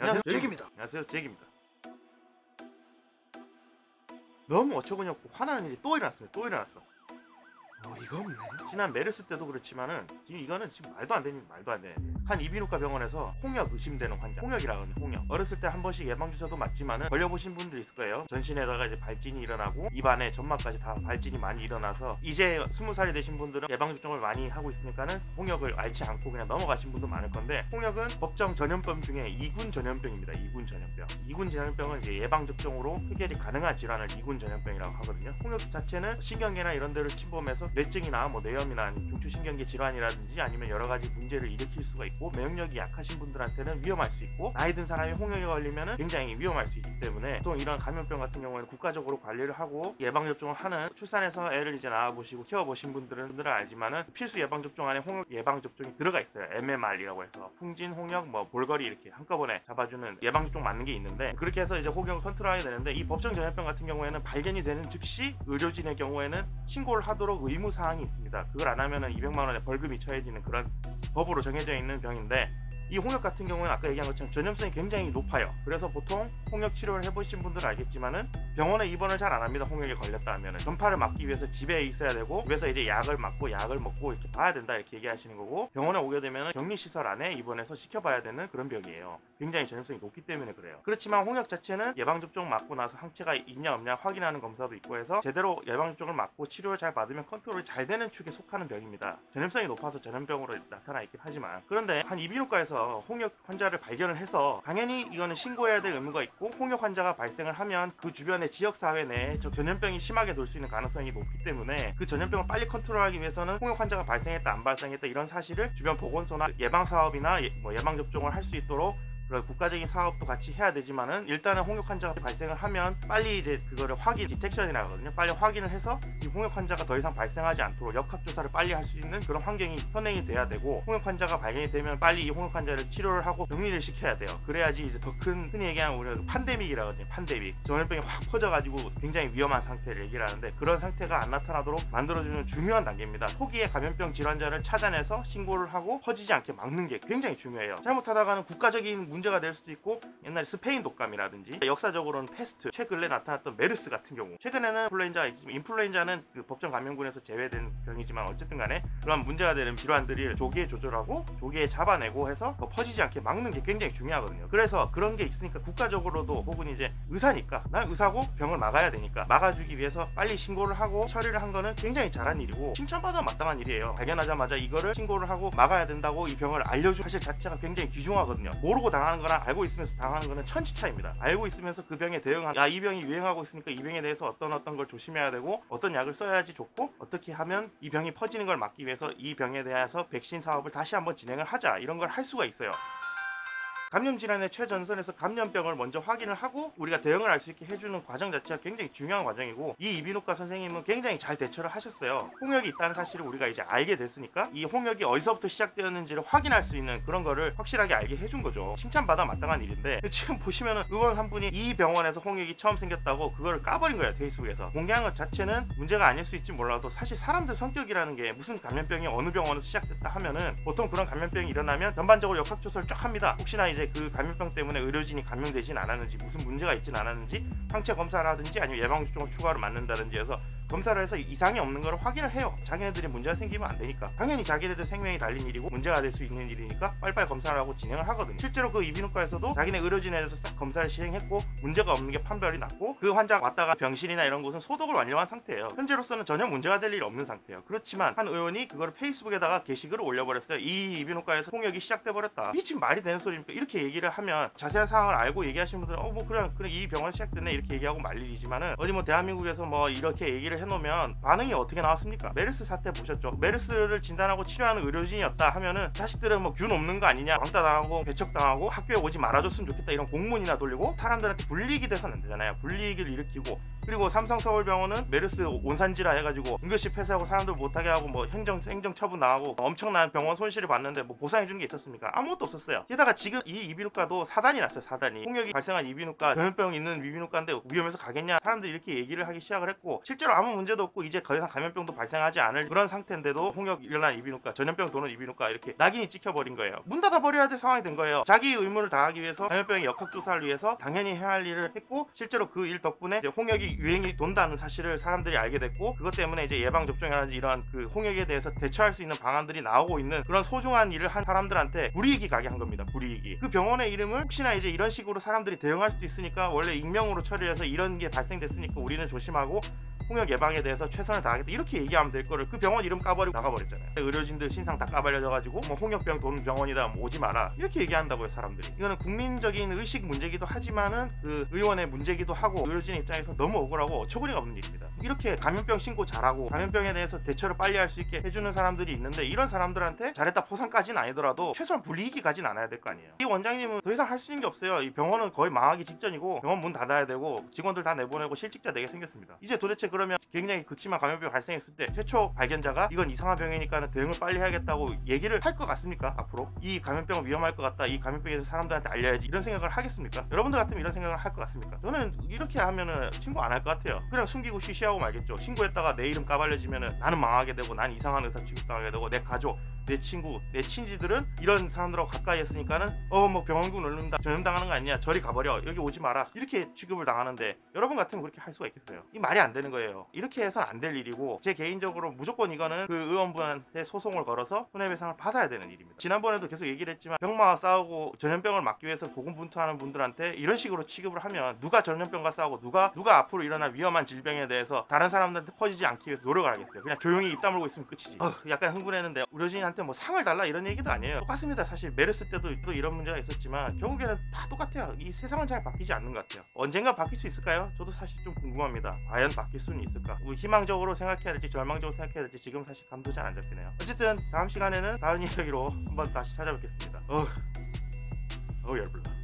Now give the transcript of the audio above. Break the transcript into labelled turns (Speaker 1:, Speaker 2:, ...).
Speaker 1: 안녕하세요, 잭입니다.
Speaker 2: 안녕하세요, 잭입니다. 너무 어처구니없고 화나는 일이 또 일어났어요.
Speaker 1: 이거 없네.
Speaker 2: 지난 메르스 때도 그렇지만은 지금 이거는 지금 말도 안 되는 한 이비인후과 병원에서 홍역 의심되는 환자, 홍역이라거든요. 홍역. 어렸을 때 한 번씩 예방주사도 맞지만은 걸려보신 분들 있을 거예요. 전신에다가 이제 발진이 일어나고 입안에 점막까지 다 발진이 많이 일어나서 이제 20살이 되신 분들은 예방접종을 많이 하고 있으니까는 홍역을 앓지 않고 그냥 넘어가신 분도 많을 건데, 홍역은 법정 전염병 중에 2군 전염병입니다. 2군 전염병. 2군 전염병은 이제 예방접종으로 해결이 가능한 질환을 2군 전염병이라고 하거든요. 홍역 자체는 신경계나 이런 데를 침범해서 뇌증이나 뭐 뇌염이나 중추신경계 질환이라든지 아니면 여러 가지 문제를 일으킬 수가 있고,免疫力 약하신 분들한테는 위험할 수 있고, 나이 든 사람이 홍역에 걸리면 굉장히 위험할 수 있기 때문에 보통 이런 감염병 같은 경우에는 국가적으로 관리를 하고 예방접종을 하는, 출산해서 애를 이제 낳아보시고 키워보신 분들은 알지만은 필수 예방접종 안에 홍역 예방접종이 들어가 있어요. MMR이라고 해서 풍진, 홍역, 뭐 볼거리 이렇게 한꺼번에 잡아주는 예방접종 맞는 게 있는데, 그렇게 해서 이제 홍역을 컨트롤하게 되는데, 이 법정 전염병 같은 경우에는 발견이 되는 즉시 의료진의 경우에는 신고를 하도록 의무 사항이 있습니다. 그걸 안 하면은 200만 원의 벌금이 처해지는 그런 법으로 정해져 있는 병인데, 이 홍역 같은 경우는 아까 얘기한 것처럼 전염성이 굉장히 높아요. 그래서 보통 홍역 치료를 해보신 분들은 알겠지만은 병원에 입원을 잘 안 합니다. 홍역에 걸렸다 하면은 전파를 막기 위해서 집에 있어야 되고, 집에서 이제 약을 맞고 약을 먹고 이렇게 봐야 된다 이렇게 얘기하시는 거고, 병원에 오게 되면은 격리시설 안에 입원해서 지켜봐야 되는 그런 병이에요. 굉장히 전염성이 높기 때문에 그래요. 그렇지만 홍역 자체는 예방접종 맞고 나서 항체가 있냐 없냐 확인하는 검사도 있고 해서 제대로 예방접종을 맞고 치료를 잘 받으면 컨트롤이 잘 되는 축에 속하는 병입니다. 전염성이 높아서 전염병으로 나타나 있긴 하지만, 그런데 한 이비인후과에서 홍역 환자를 발견을 해서 당연히 이거는 신고해야 될 의무가 있고, 홍역 환자가 발생을 하면 그 주변의 지역사회 내에 저 전염병이 심하게 돌 수 있는 가능성이 높기 때문에 그 전염병을 빨리 컨트롤하기 위해서는 홍역 환자가 발생했다 안 발생했다 이런 사실을 주변 보건소나 예방사업이나 예방접종을 할 수 있도록 그런 국가적인 사업도 같이 해야 되지만은, 일단은 홍역 환자가 발생을 하면 빨리 이제 그거를 디텍션이라고 하거든요. 빨리 확인을 해서 이 홍역 환자가 더 이상 발생하지 않도록 역학조사를 빨리 할 수 있는 그런 환경이 현행이 돼야 되고, 홍역 환자가 발견이 되면 빨리 이 홍역 환자를 치료를 하고 격리를 시켜야 돼요. 그래야지 이제 더 큰, 흔히 얘기하는 우리가 팬데믹이라고 하거든요. 팬데믹. 전염병이 확 퍼져가지고 굉장히 위험한 상태를 얘기를 하는데, 그런 상태가 안 나타나도록 만들어주는 중요한 단계입니다. 초기에 감염병 질환자를 찾아내서 신고를 하고 퍼지지 않게 막는 게 굉장히 중요해요. 잘못하다가는 국가적인 문제가 될 수도 있고, 옛날에 스페인 독감이라든지 역사적으로는 패스트, 최근에 나타났던 메르스 같은 경우, 최근에는 인플루엔자는 그 법정 감염군에서 제외된 병이지만 어쨌든 간에 그런 문제가 되는 질환들을 조기에 조절하고 조기에 잡아내고 해서 더 퍼지지 않게 막는 게 굉장히 중요하거든요. 그래서 그런 게 있으니까 국가적으로도, 혹은 이제 의사니까, 난 의사고 병을 막아야 되니까 막아주기 위해서 빨리 신고를 하고 처리를 한 거는 굉장히 잘한 일이고 칭찬받아 마땅한 일이에요. 발견하자마자 이거를 신고를 하고 막아야 된다고 이 병을 알려주는 사실 자체가 굉장히 귀중하거든요. 모르고 당하는 거나 알고 있으면서 당하는 거는 천지차입니다. 알고 있으면서 그 병에 대응하는, 이 병이 유행하고 있으니까 이 병에 대해서 어떤 걸 조심해야 되고 어떤 약을 써야지 좋고 어떻게 하면 이 병이 퍼지는 걸 막기 위해서 이 병에 대해서 백신 사업을 다시 한번 진행을 하자, 이런 걸 할 수가 있어요. 감염질환의 최전선에서 감염병을 먼저 확인을 하고 우리가 대응을 할 수 있게 해주는 과정 자체가 굉장히 중요한 과정이고, 이 이비인후과 선생님은 굉장히 잘 대처를 하셨어요. 홍역이 있다는 사실을 우리가 이제 알게 됐으니까 이 홍역이 어디서부터 시작되었는지를 확인할 수 있는 그런 거를 확실하게 알게 해준 거죠. 칭찬받아 마땅한 일인데, 지금 보시면은 의원 한 분이 이 병원에서 홍역이 처음 생겼다고 그거를 까버린 거예요. 페이스북에서. 공개한 것 자체는 문제가 아닐 수 있지 몰라도, 사실 사람들 성격이라는 게 무슨 감염병이 어느 병원에서 시작됐다 하면은 보통 그런 감염병이 일어나면 전반적으로 역학조사를 쫙 합니다. 혹시나 이제 그 감염병 때문에 의료진이 감염되진 않았는지, 무슨 문제가 있진 않았는지 항체 검사라든지 아니면 예방접종을 추가로 맞는다든지 해서 검사를 해서 이상이 없는 걸 확인을 해요. 자기네들이 문제가 생기면 안 되니까. 당연히 자기네들 생명이 달린 일이고 문제가 될 수 있는 일이니까 빨리빨리 검사를 하고 진행을 하거든요. 실제로 그 이비인후과에서도 자기네 의료진에 대해서 싹 검사를 시행했고 문제가 없는 게 판별이 났고, 그 환자가 왔다가 병실이나 이런 곳은 소독을 완료한 상태예요. 현재로서는 전혀 문제가 될 일이 없는 상태예요. 그렇지만 한 의원이 그걸 페이스북에다가 게시글을 올려버렸어요. 이 이비인후과에서 홍역이 시작돼 버렸다. 이게 지금 말이 되는 소리입니까? 이렇게 얘기를 하면 자세한 상황을 알고 얘기하시는 분들은 뭐 그래 이 병원 시작됐네 이렇게 얘기하고 말 일이지만은, 어디 뭐 대한민국에서 뭐 이렇게 얘기를 해놓으면 반응이 어떻게 나왔습니까? 메르스 사태 보셨죠? 메르스를 진단하고 치료하는 의료진이었다 하면은 자식들은 뭐 균 없는 거 아니냐, 왕따 당하고 배척당하고 학교에 오지 말아줬으면 좋겠다 이런 공문이나 돌리고 사람들한테 불이익이 돼서는 안 되잖아요. 불이익을 일으키고, 그리고 삼성서울병원은 메르스 온산지라 해가지고 응급실 폐쇄하고 사람들 못하게 하고 뭐 행정처분 나가고 엄청난 병원 손실을 봤는데 뭐 보상해주는 게 있었습니까? 아무것도 없었어요. 게다가 지금 이 이 이비인후과도 사단이 났어요. 사단이. 홍역이 발생한 이비인후과, 전염병 있는 이비인후과인데 위험해서 가겠냐, 사람들이 이렇게 얘기를 하기 시작을 했고, 실제로 아무 문제도 없고 이제 더 이상 감염병도 발생하지 않을 그런 상태인데도 홍역 일어난 이비인후과, 전염병 도는 이비인후과 이렇게 낙인이 찍혀버린 거예요. 문 닫아버려야 될 상황이 된 거예요. 자기 의무를 다하기 위해서, 감염병의 역학조사를 위해서 당연히 해야 할 일을 했고, 실제로 그 일 덕분에 이제 홍역이 유행이 돈다는 사실을 사람들이 알게 됐고, 그것 때문에 이제 예방접종이라든지 이러한 그 홍역에 대해서 대처할 수 있는 방안들이 나오고 있는 그런 소중한 일을 한 사람들한테 불이익이 가게 한 겁니다. 불이익이. 그 병원의 이름을 혹시나 이제 이런 식으로 사람들이 대응할 수도 있으니까 원래 익명으로 처리해서 이런 게 발생됐으니까 우리는 조심하고 홍역 예방에 대해서 최선을 다하겠다, 이렇게 얘기하면 될 거를 그 병원 이름 까버리고 나가버렸잖아요. 의료진들 신상 다 까발려져가지고 뭐 홍역병 도는 병원이다, 뭐 오지 마라, 이렇게 얘기한다고요 사람들이. 이거는 국민적인 의식 문제기도 하지만은 그 의원의 문제기도 하고, 의료진 입장에서 너무 억울하고 어처구니가 없는 일입니다. 이렇게 감염병 신고 잘하고 감염병에 대해서 대처를 빨리 할 수 있게 해주는 사람들이 있는데, 이런 사람들한테 잘했다 포상까지는 아니더라도 최소한 불이익이 가진 않아야 될 거 아니에요. 이 원장님은 더 이상 할 수 있는 게 없어요. 이 병원은 거의 망하기 직전이고 병원 문 닫아야 되고 직원들 다 내보내고 실직자 내게 생겼습니다. 이제 도대체 그러면 굉장히 극심한 감염병 발생했을 때 최초 발견자가 이건 이상한 병이니까 대응을 빨리 해야겠다고 얘기를 할 것 같습니까? 앞으로 이 감염병은 위험할 것 같다, 이 감염병에 대해서 사람들한테 알려야지, 이런 생각을 하겠습니까? 여러분들 같으면 이런 생각을 할 것 같습니까? 저는 이렇게 하면은 신고 안 할 것 같아요. 그냥 숨기고 쉬쉬하고 말겠죠. 신고했다가 내 이름 까발려지면은 나는 망하게 되고, 난 이상한 의사 취급당하게 되고, 내 가족, 내 친구, 내 친지들은 이런 사람들하고 가까이 했으니까는 뭐 병원국 누른다, 전염당하는 거 아니냐, 저리 가버려, 여기 오지 마라, 이렇게 취급을 당하는데, 여러분 같으면 그렇게 할 수가 있겠어요? 이 말이 안 되는 거예요. 이렇게 해서는 안 될 일이고, 제 개인적으로 무조건 이거는 그 의원분한테 소송을 걸어서 손해배상을 받아야 되는 일입니다. 지난번에도 계속 얘기를 했지만, 병마와 싸우고 전염병을 막기 위해서 고군분투하는 분들한테 이런 식으로 취급을 하면 누가 전염병과 싸우고 누가 앞으로 일어날 위험한 질병에 대해서 다른 사람들한테 퍼지지 않기 위해서 노력을 하겠어요? 그냥 조용히 입 다물고 있으면 끝이지. 약간 흥분했는데 의료진한테 뭐 상을 달라 이런 얘기도 아니에요. 똑같습니다. 사실 메르스 때도 또 이런 문제가 있었지만 결국에는 다 똑같아요. 이 세상은 잘 바뀌지 않는 것 같아요. 언젠가 바뀔 수 있을까요? 저도 사실 좀 궁금합니다. 과연 바뀔 수는 있을까? 뭐 희망적으로 생각해야 될지 절망적으로 생각해야 될지 지금 사실 감도 잘 안 잡히네요. 어쨌든 다음 시간에는 다른 이야기로 한번 다시 찾아뵙겠습니다. 열불나.